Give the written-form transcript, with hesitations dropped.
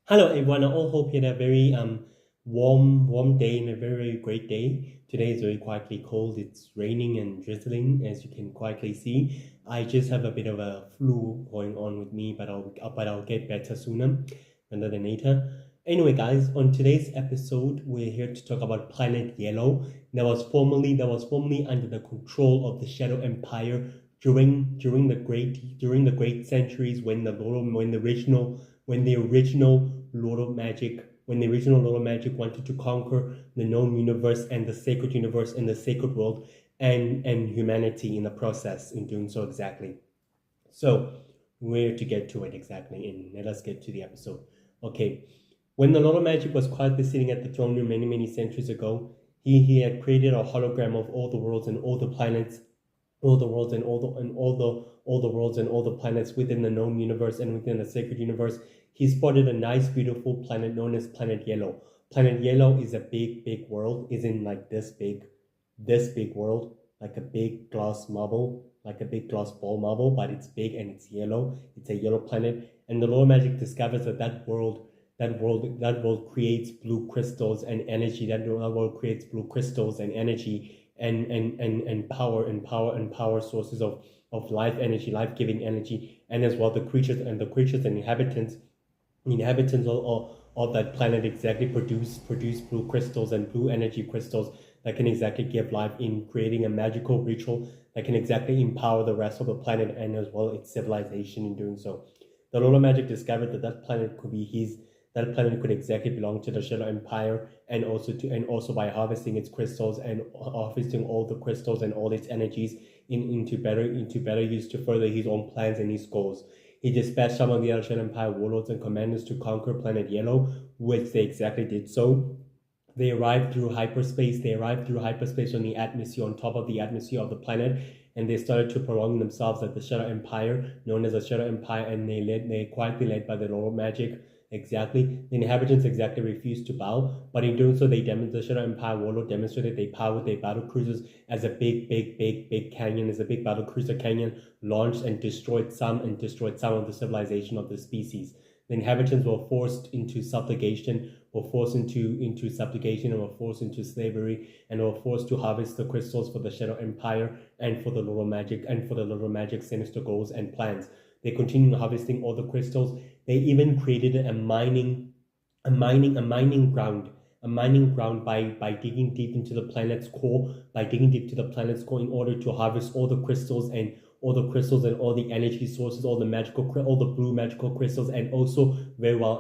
Hello everyone, I all hope you had a very warm day and a very great day. Today is very quietly cold. It's raining and drizzling, as you can quietly see. I just have a bit of a flu going on with me, but I'll get better sooner rather than later. Anyway, guys, on today's episode, we're here to talk about Planet Yellow. That was formerly under the control of the Shadow Empire during the great centuries when the original Lord of Magic wanted to conquer the known universe and the sacred universe and the sacred world and humanity in the process in doing so exactly. So where to get to it exactly, and let us get to the episode. Okay. When the Lord of Magic was quietly sitting at the throne room many centuries ago, he had created a hologram of all the worlds and all the planets, all the worlds and all the worlds and all the planets within the known universe and within the sacred universe. He spotted a nice, beautiful planet known as Planet Yellow. Planet Yellow is a big world, isn't like this big world, like a big glass marble, like a big glass ball marble, but it's big and it's yellow. It's a yellow planet, and the Lord of Magic discovers that world creates blue crystals and energy. That world creates blue crystals and energy and power sources of life energy, life-giving energy, and as well the creatures and inhabitants of that planet exactly produce blue crystals and blue energy crystals that can exactly give life in creating a magical ritual that can exactly empower the rest of the planet and as well its civilization in doing so. The Lord of Magic discovered that planet could be his. That planet could exactly belong to the Shadow Empire, and also by harvesting its crystals and harvesting all the crystals and all its energies into better use to further his own plans and his goals. He dispatched some of the other Shadow Empire warlords and commanders to conquer Planet Yellow, which they exactly did so. They arrived through hyperspace. They arrived through hyperspace on the atmosphere, on top of the atmosphere of the planet, and they started to prolong themselves as the Shadow Empire, known as the Shadow Empire, and they quietly led by the Lord of Magic. Exactly, the inhabitants exactly refused to bow, but in doing so, the Shadow Empire warlord demonstrated they powered their battle cruisers as a big canyon, as a big battle cruiser canyon, launched and destroyed some of the civilization of the species. The inhabitants were forced into subjugation, and were forced into slavery, and were forced to harvest the crystals for the Shadow Empire and for the Little Magic sinister goals and plans. They continued harvesting all the crystals. They even created a mining ground by digging deep into the planet's core, in order to harvest all the crystals and all the energy sources, all the blue magical crystals, and also very well